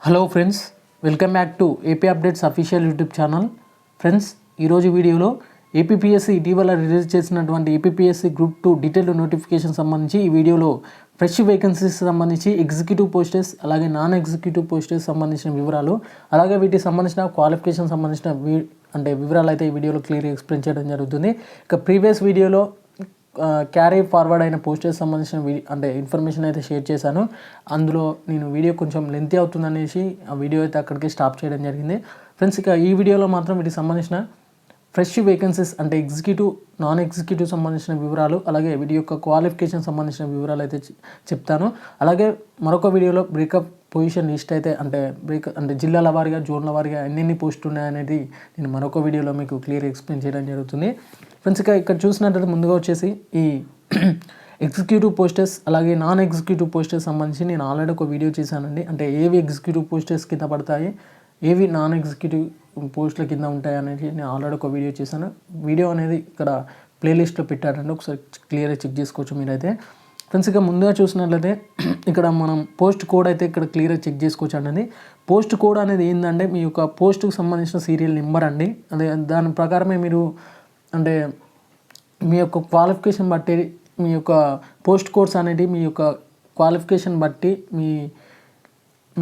Hello friends, welcome back to AP updates official YouTube channel. Friends, ఈరోజు వీడియోలో APPSC ఇటీవల release చేసినటువంటి APPSC group 2 detailed notification సంబంధించి ఈ వీడియోలో ఫ్రెష్ వేకెన్సీస్ సంబంధించి ఎగ్జిక్యూటివ్ పోస్టెస్ అలాగే నాన్ ఎగ్జిక్యూటివ్ పోస్టెస్ సంబంధించిన వివరాలు, అలాగే వీటికి సంబంధించిన క్వాలిఫికేషన్ సంబంధించిన వివరాలు అయితే ఈ వీడియోలో క్లియర్గా ఎక్స్ప్లెయిన్ చేయడం జరుగుతుంది. ఇక ప్రీవియస్ వీడియోలో క్యారీ ఫార్వర్డ్ అయిన పోస్టర్స్ సంబంధించిన ఇన్ఫర్మేషన్ అయితే షేర్ చేశాను. అందులో నేను వీడియో కొంచెం లెంతీ అవుతుందనేసి ఆ వీడియో అయితే అక్కడికి స్టాప్ చేయడం జరిగింది. ఫ్రెండ్స్, ఇక ఈ వీడియోలో మాత్రం వీటికి సంబంధించిన ఫ్రెష్ వేకెన్సీస్ అంటే ఎగ్జిక్యూటివ్ నాన్ ఎగ్జిక్యూటివ్ సంబంధించిన వివరాలు, అలాగే వీటి యొక్క క్వాలిఫికేషన్ సంబంధించిన వివరాలు అయితే చెప్తాను. అలాగే మరొక వీడియోలో బ్రేకప్ పొజిషన్ లిస్ట్ అయితే అంటే జిల్లాల వారీగా జోన్ల వారీగా ఎన్ని పోస్టులు ఉన్నాయనేది నేను మరొక వీడియోలో మీకు క్లియర్ ఎక్స్ప్లెయిన్ చేయడం జరుగుతుంది. ఫ్రెండ్స్, ఇక్కడ చూసినట్లయితే ముందుగా వచ్చేసి ఈ ఎగ్జిక్యూటివ్ పోస్టర్స్ అలాగే నాన్ ఎగ్జిక్యూటివ్ పోస్టర్స్ సంబంధించి నేను ఆల్రెడీ ఒక వీడియో చేశానండి. అంటే ఏవి ఎగ్జిక్యూటివ్ పోస్టర్స్ కింద పడతాయి, ఏవి నాన్ ఎగ్జిక్యూటివ్ పోస్టుల కింద ఉంటాయి అనేది నేను ఆల్రెడీ ఒక వీడియో చేశాను. వీడియో అనేది ఇక్కడ ప్లేలిస్ట్లో పెట్టారండి, ఒకసారి క్లియర్గా చెక్ చేసుకోవచ్చు మీరైతే. ఫ్రెండ్స్, ఇక ముందుగా చూసినట్లయితే ఇక్కడ మనం పోస్ట్ కోడ్ అయితే ఇక్కడ క్లియర్గా చెక్ చేసుకోవచ్చు అండి. పోస్ట్ కోడ్ అనేది ఏంటంటే మీ యొక్క పోస్ట్కి సంబంధించిన సీరియల్ నెంబర్ అండి. అదే దాని ప్రకారమే మీరు అంటే మీ యొక్క క్వాలిఫికేషన్ బట్టి మీ యొక్క పోస్ట్ కోడ్స్ అనేది మీ యొక్క క్వాలిఫికేషన్ బట్టి మీ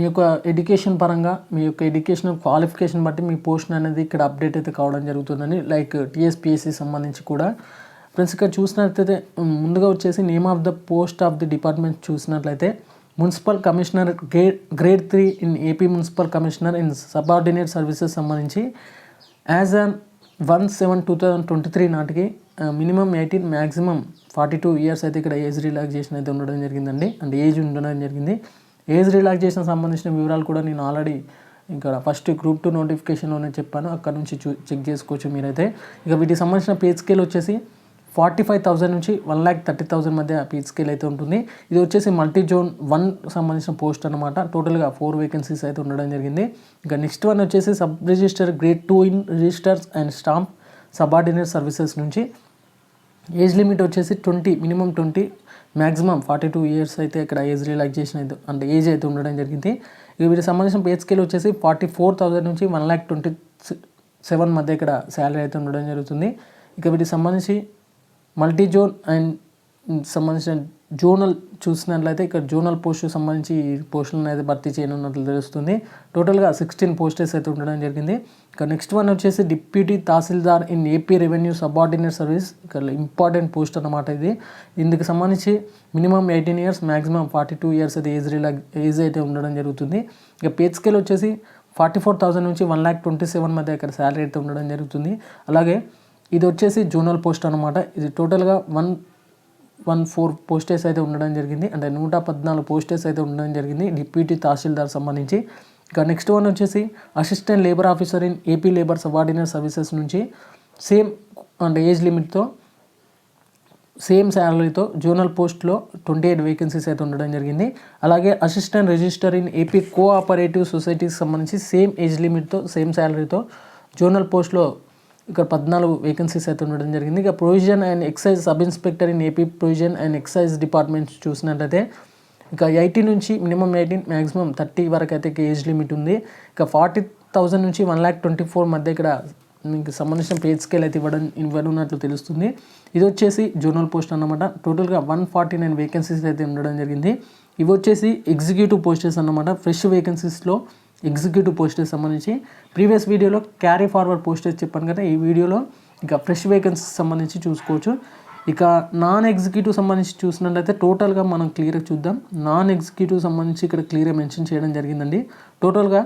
యొక్క ఎడ్యుకేషన్ పరంగా మీ యొక్క ఎడ్యుకేషనల్ క్వాలిఫికేషన్ బట్టి మీ పోస్ట్ అనేది ఇక్కడ అప్డేట్ అయితే కావడం జరుగుతుందని, లైక్ టీఎస్పీఎస్సీ సంబంధించి కూడా. ఫ్రెండ్స్, ఇక్కడ చూసినట్లయితే ముందుగా వచ్చేసి name of the post of the department చూసినట్లయితే municipal commissioner grade 3 in AP municipal commissioner in subordinate services సంబంధించి యాజ్ ఆన్ 1/7/2023 నాటికి మినిమం 18 మ్యాక్సిమం 42 ఇయర్స్ అయితే ఇక్కడ ఏజ్ రిలాక్సేషన్ అయితే ఉండడం జరిగిందండి. అంటే ఏజ్ ఉండడం జరిగింది. ఏజ్ రిలాక్సేషన్ సంబంధించిన వివరాలు కూడా నేను ఆల్రెడీ ఇక్కడ ఫస్ట్ గ్రూప్ 2 నోటిఫికేషన్లోనే చెప్పాను, అక్కడ నుంచి చెక్ చేసుకోవచ్చు మీరైతే. ఇక వీటికి సంబంధించిన పే స్కేల్ వచ్చేసి 45,000 నుంచి 1,30,000 మధ్య పే స్కేల్ అయితే ఉంటుంది. ఇది వచ్చేసి మల్టీ జోన్ 1 సంబంధించిన పోస్ట్ అనమాట. టోటల్గా 4 వేకెన్సీస్ అయితే ఉండడం జరిగింది. ఇంకా నెక్స్ట్ వన్ వచ్చేసి sub register grade 2 in registers and stamp subordinate services నుంచి ఏజ్ లిమిట్ వచ్చేసి 20 మినిమం 20 మ్యాక్సిమం 42 ఇయర్స్ అయితే ఇక్కడ ఏజ్ రిలాక్సేషన్ అయితే అంటే ఏజ్ అయితే ఉండడం జరిగింది. ఇక వీటికి సంబంధించిన పే స్కేల్ వచ్చేసి 44,000 నుంచి 1,27,000 మధ్య ఇక్కడ శాలరీ అయితే ఉండడం జరుగుతుంది. ఇక వీటికి సంబంధించి మల్టీ జోన్ అండ్ సంబంధించిన జోనల్ చూసినట్లయితే ఇక్కడ జోనల్ పోస్టుకు సంబంధించి ఈ పోస్టులను అయితే భర్తీ చేయనున్నట్లు తెలుస్తుంది. టోటల్గా 16 పోస్టెస్ అయితే ఉండడం జరిగింది. ఇక నెక్స్ట్ వన్ వచ్చేసి deputy tahsildar in AP revenue subordinate service. ఇక్కడ ఇంపార్టెంట్ పోస్ట్ అనమాట ఇది. ఇందుకు సంబంధించి మినిమం 18 ఇయర్స్ మ్యాక్సిమం 42 ఇయర్స్ అయితే ఏజ్ అయితే ఉండడం జరుగుతుంది. ఇక పే స్కేల్ వచ్చేసి 44,000 నుంచి 1,27,000 మధ్య ఇక్కడ శాలరీ అయితే ఉండడం జరుగుతుంది. అలాగే ఇది వచ్చేసి జోనల్ పోస్ట్ అనమాట. ఇది టోటల్గా 114 పోస్టెస్ అయితే ఉండడం జరిగింది. అంటే 114 పోస్టెస్ అయితే ఉండడం జరిగింది డిప్యూటీ తహసీల్దార్ సంబంధించి. ఇక నెక్స్ట్ వన్ వచ్చేసి assistant labour officer in AP labour subordinate services నుంచి సేమ్ అంటే ఏజ్ లిమిట్తో సేమ్ శాలరీతో జోనల్ పోస్ట్లో 28 వేకెన్సీస్ అయితే ఉండడం జరిగింది. అలాగే assistant register in AP cooperative సొసైటీకి సంబంధించి సేమ్ ఏజ్ లిమిట్తో సేమ్ శాలరీతో జోనల్ పోస్ట్లో ఇక్కడ 14 వేకెన్సీస్ అయితే ఉండడం జరిగింది. ఇక provision and excise sub inspector in AP provision and excise departments చూసినట్లయితే ఇక 18 నుంచి మినిమం 18 మ్యాక్సిమం 30 వరకు అయితే ఏజ్ లిమిట్ ఉంది. ఇక 40,000 నుంచి 1,24,000 మధ్య ఇక్కడ మీకు సంబంధించిన పే స్కేల్ అయితే ఇవ్వనున్నట్లు తెలుస్తుంది. ఇది వచ్చేసి జోనల్ పోస్ట్ అన్నమాట. టోటల్గా 149 వేకెన్సీస్ అయితే ఉండడం జరిగింది. ఇవి వచ్చేసి ఎగ్జిక్యూటివ్ పోస్టెస్ అన్నమాట. ఫ్రెష్ వేకెన్సీస్లో ఎగ్జిక్యూటివ్ పోస్టెస్ సంబంధించి ప్రీవియస్ వీడియోలో క్యారీ ఫార్వర్డ్ పోస్టెస్ చెప్పాను కదా, ఈ వీడియోలో ఇక ఫ్రెష్ వేకెన్సీస్ సంబంధించి చూసుకోవచ్చు. ఇక నాన్ ఎగ్జిక్యూటివ్ సంబంధించి చూసినట్లయితే టోటల్గా మనం క్లియర్గా చూద్దాం. నాన్ ఎగ్జిక్యూటివ్ సంబంధించి ఇక్కడ క్లియర్గా మెన్షన్ చేయడం జరిగిందండి. టోటల్గా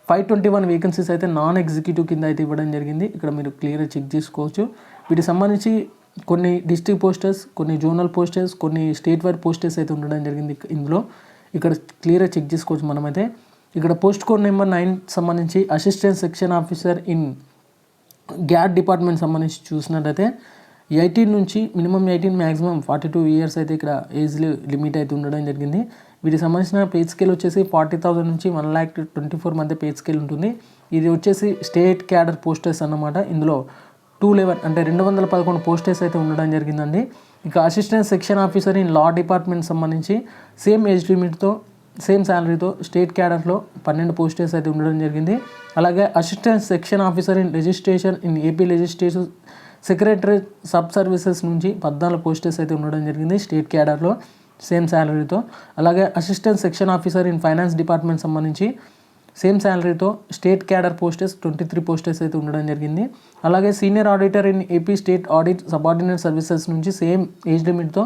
521 వేకెన్సీస్ అయితే నాన్ ఎగ్జిక్యూటివ్ కింద అయితే ఇవ్వడం జరిగింది. ఇక్కడ మీరు క్లియర్గా చెక్ చేసుకోవచ్చు. వీటికి సంబంధించి కొన్ని డిస్ట్రిక్ట్ పోస్టర్స్, కొన్ని జోనల్ పోస్టర్స్, కొన్ని స్టేట్ వైడ్ పోస్టర్స్ అయితే ఉండడం జరిగింది. ఇందులో ఇక్కడ క్లియర్గా చెక్ చేసుకోవచ్చు మనమైతే. ఇక్కడ పోస్ట్ కోడ్ నెంబర్ 9 సంబంధించి అసిస్టెంట్ సెక్షన్ ఆఫీసర్ ఇన్ గ్యాట్ డిపార్ట్మెంట్ సంబంధించి చూసినట్లయితే 18 నుంచి మినిమం 18 మ్యాక్సిమం 42 ఇయర్స్ అయితే ఇక్కడ ఏజ్ లిమిట్ అయితే ఉండడం జరిగింది. వీటికి సంబంధించిన పే స్కేల్ వచ్చేసి 40,000 నుంచి 1,24,000 మధ్య పే స్కేల్ ఉంటుంది. ఇది వచ్చేసి స్టేట్ క్యాడర్ పోస్టర్స్ అన్నమాట. ఇందులో 211 అంటే 211 పోస్టర్స్ అయితే ఉండడం జరిగిందండి. ఇక assistant section officer in law department సంబంధించి సేమ్ ఏజ్ లిమిట్తో సేమ్ శాలరీతో స్టేట్ క్యాడర్లో 12 పోస్టెస్ అయితే ఉండడం జరిగింది. అలాగే assistant section officer in registration in AP legislative secretary sub services నుంచి 14 పోస్టెస్ అయితే ఉండడం జరిగింది స్టేట్ క్యాడర్లో సేమ్ శాలరీతో. అలాగే assistant section officer in finance department సంబంధించి సేమ్ శాలరీతో స్టేట్ క్యాడర్ పోస్టెస్ 23 పోస్టెస్ అయితే ఉండడం జరిగింది. అలాగే senior auditor in AP state audit subordinate services నుంచి సేమ్ ఏజ్ లిమిట్తో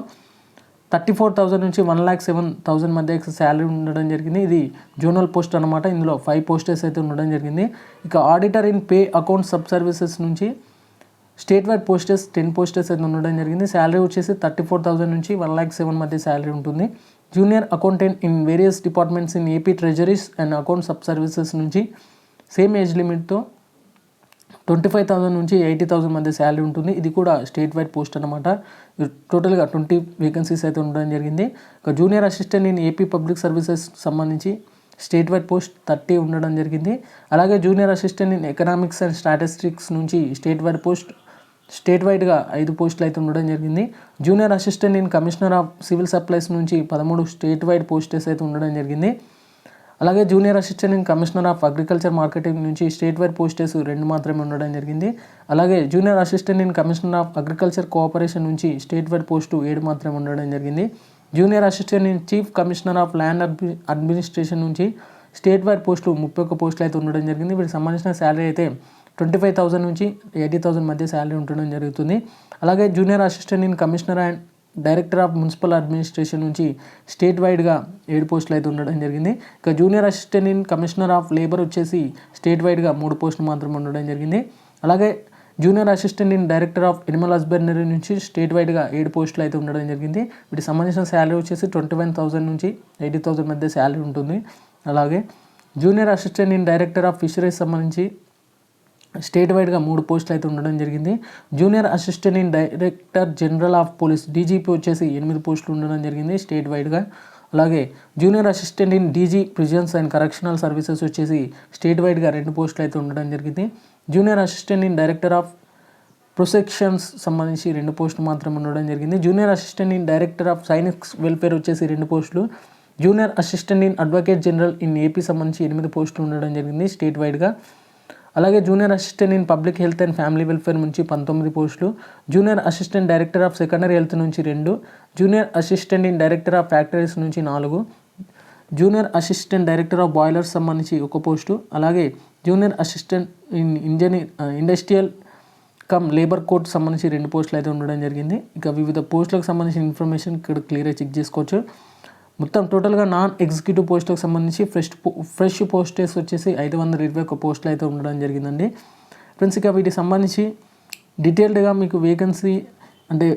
34,000 నుంచి 1,07,000 మధ్య శాలరీ ఉండడం జరిగింది. ఇది జోనల్ పోస్ట్ అనమాట. ఇందులో 5 పోస్టెస్ అయితే ఉండడం జరిగింది. ఇక auditor in pay account sub services నుంచి స్టేట్ వైడ్ పోస్టెస్ 10 పోస్టెస్ అయితే ఉండడం జరిగింది. శాలరీ వచ్చేసి 34,000 నుంచి 1,07,000 మధ్య శాలరీ ఉంటుంది. Junior accountant in various departments in AP treasuries and account sub services నుంచి సేమ్ ఏజ్ లిమిట్తో 25,000 నుంచి 80,000 మధ్య శాలరీ ఉంటుంది. ఇది కూడా స్టేట్ వైడ్ పోస్ట్ అనమాట. టోటల్గా 20 వేకెన్సీస్ అయితే ఉండడం జరిగింది. ఇక junior assistant in AP public services సంబంధించి స్టేట్ వైడ్ పోస్ట్ 30 ఉండడం జరిగింది. అలాగే junior assistant in economics and statistics నుంచి స్టేట్ వైడ్గా 5 పోస్టులు అయితే ఉండడం జరిగింది. Junior assistant in commissioner of civil supplies నుంచి 13 స్టేట్ వైడ్ పోస్టెస్ అయితే ఉండడం జరిగింది. అలాగే junior assistant in commissioner of agriculture marketing నుంచి స్టేట్ వైడ్ పోస్టెస్ 2 మాత్రమే ఉండడం జరిగింది. అలాగే junior assistant in commissioner of agriculture cooperation నుంచి స్టేట్ వైడ్ పోస్టు 7 మాత్రమే ఉండడం జరిగింది. Junior assistant in chief commissioner of land administration నుంచి స్టేట్ వైడ్ పోస్టులు 31 పోస్టులు అయితే ఉండడం జరిగింది. వీటికి సంబంధించిన శాలరీ అయితే 25,000 నుంచి 80,000 మధ్య శాలరీ ఉండడం జరుగుతుంది. అలాగే junior assistant in commissioner and director of municipal administration నుంచి స్టేట్ వైడ్గా 7 పోస్టులు అయితే ఉండడం జరిగింది. ఇక junior assistant in commissioner of labour వచ్చేసి స్టేట్ వైడ్గా 3 పోస్టులు మాత్రమే ఉండడం జరిగింది. అలాగే junior assistant in director of Animal husbandry నుంచి స్టేట్ వైడ్గా 7 పోస్టులు అయితే ఉండడం జరిగింది. వీటికి సంబంధించిన శాలరీ వచ్చేసి 21,000 నుంచి 80,000 మధ్య శాలరీ ఉంటుంది. అలాగే junior assistant in director of fisheries సంబంధించి స్టేట్ వైడ్గా 3 పోస్టులు అయితే ఉండడం జరిగింది. Junior assistant in director general of police DGP వచ్చేసి 8 పోస్టులు ఉండడం జరిగింది స్టేట్ వైడ్గా. అలాగే junior assistant in DG prisons and correctional services వచ్చేసి స్టేట్ వైడ్గా 2 పోస్టులు అయితే ఉండడం జరిగింది. Junior assistant in director of prosecutions సంబంధించి 2 పోస్టులు మాత్రమే ఉండడం జరిగింది. Junior assistant in director of sainiks welfare వచ్చేసి 2 పోస్టులు. Junior assistant in advocate general in AP సంబంధించి 8 పోస్టులు ఉండడం జరిగింది స్టేట్ వైడ్గా. అలాగే junior assistant in public health and family welfare నుంచి 19 పోస్టులు. Junior assistant director of secondary health నుంచి 2. Junior assistant in director of factories నుంచి 4. Junior assistant director of boilers సంబంధించి 1 పోస్టు. అలాగే junior assistant in industrial come labour code సంబంధించి 2 పోస్టులు అయితే ఉండడం జరిగింది. ఇక వివిధ పోస్టులకు సంబంధించిన ఇన్ఫర్మేషన్ ఇక్కడ క్లియర్గా చెక్ చేసుకోవచ్చు. మొత్తం టోటల్గా నాన్ ఎగ్జిక్యూటివ్ పోస్టులకు సంబంధించి ఫ్రెష్ పోస్టెస్ వచ్చేసి 521 పోస్టులు అయితే ఉండడం జరిగిందండి ఫ్రెండ్స్. ఇక వీటికి సంబంధించి డీటెయిల్డ్గా మీకు వేకెన్సీ అంటే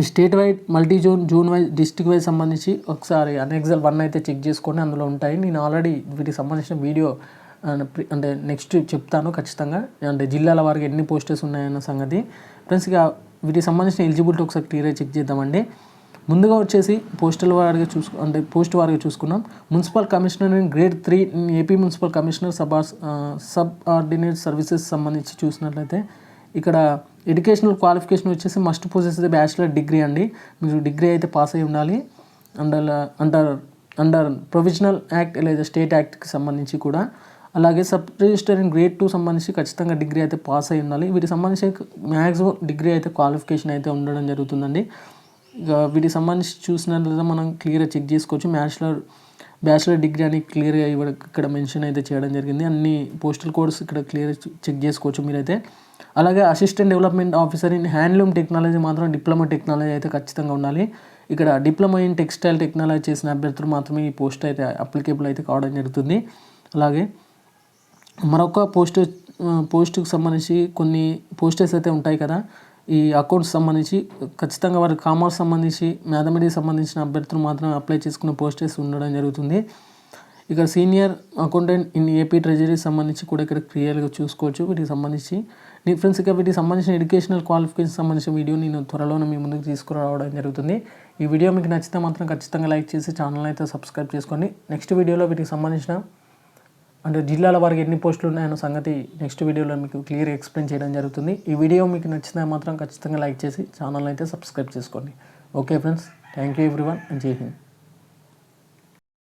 state wide, multi zone wise, district wise సంబంధించి ఒకసారి అనెక్సల్ 1 అయితే చెక్ చేసుకోండి, అందులో ఉంటాయి. నేను ఆల్రెడీ వీటికి సంబంధించిన వీడియో అంటే నెక్స్ట్ చెప్తాను ఖచ్చితంగా, అంటే జిల్లాల వారికి ఎన్ని పోస్టెస్ ఉన్నాయన్న సంగతి ఫ్రెండ్స్. ఇక వీటికి సంబంధించిన ఎలిజిబిలిటీ ఒకసారి క్లియర్గా చెక్ చేద్దామండి. ముందుగా వచ్చేసి పోస్ట్ వారిగా చూసుకున్నాం. Municipal commissioner in grade 3 AP municipal commissioner sub ordinate services సంబంధించి చూసినట్లయితే ఇక్కడ ఎడ్యుకేషనల్ క్వాలిఫికేషన్ వచ్చేసి మస్ట్ పొజెస్ బ్యాచిలర్ డిగ్రీ అండి. మీరు డిగ్రీ అయితే పాస్ అయి ఉండాలి. అండర్ ప్రొవిజనల్ యాక్ట్ లేదా స్టేట్ యాక్ట్కి సంబంధించి కూడా. అలాగే సబ్ రిజిస్టర్ ఇన్ గ్రేడ్ 2 సంబంధించి ఖచ్చితంగా డిగ్రీ అయితే పాస్ అయి ఉండాలి. వీటికి సంబంధించి మ్యాక్సిమం డిగ్రీ అయితే క్వాలిఫికేషన్ అయితే ఉండడం జరుగుతుందండి. ఇక వీటికి సంబంధించి చూసినట్లయితే మనం క్లియర్గా చెక్ చేసుకోవచ్చు. బ్యాచిలర్ డిగ్రీ అని క్లియర్గా ఇక్కడ మెన్షన్ అయితే చేయడం జరిగింది. అన్ని పోస్టల్ కోడ్స్ ఇక్కడ క్లియర్గా చెక్ చేసుకోవచ్చు మీరైతే. అలాగే assistant development officer in handloom technology మాత్రం డిప్లొమా టెక్నాలజీ అయితే ఖచ్చితంగా ఉండాలి. ఇక్కడ డిప్లొమా ఇన్ టెక్స్టైల్ టెక్నాలజీ చేసిన అభ్యర్థులు మాత్రమే ఈ పోస్ట్ అయితే అప్లికేబుల్ అయితే కావడం జరుగుతుంది. అలాగే మరొక పోస్టుకు సంబంధించి కొన్ని పోస్టెస్ అయితే ఉంటాయి కదా, ఈ అకౌంట్స్ సంబంధించి ఖచ్చితంగా వారి కామర్స్ సంబంధించి, మ్యాథమెటిక్స్ సంబంధించిన అభ్యర్థులు మాత్రం అప్లై చేసుకునే పోస్టెస్ ఉండడం జరుగుతుంది. ఇక్కడ senior accountant in AP treasury సంబంధించి కూడా ఇక్కడ క్లియర్గా చూసుకోవచ్చు. వీటికి సంబంధించి ఫ్రెండ్స్ ఇక వీటికి సంబంధించిన ఎడ్యుకేషనల్ క్వాలిఫికేషన్ సంబంధించిన వీడియో నేను త్వరలోనే మీ ముందుకు తీసుకురావడం జరుగుతుంది. ఈ వీడియో మీకు నచ్చితే మాత్రం ఖచ్చితంగా లైక్ చేసి ఛానల్ అయితే సబ్స్క్రైబ్ చేసుకోండి. నెక్స్ట్ వీడియోలో వీటికి సంబంధించిన అంటే జిల్లాల వారికి ఎన్ని పోస్టులు ఉన్నాయన్న సంగతి నెక్స్ట్ వీడియోలో మీకు క్లియర్ ఎక్స్ప్లెయిన్ చేయడం జరుగుతుంది. ఈ వీడియో మీకు నచ్చితే మాత్రం ఖచ్చితంగా లైక్ చేసి ఛానల్ అయితే సబ్స్క్రైబ్ చేసుకోండి. Okay friends, thank you everyone and జై హింద్.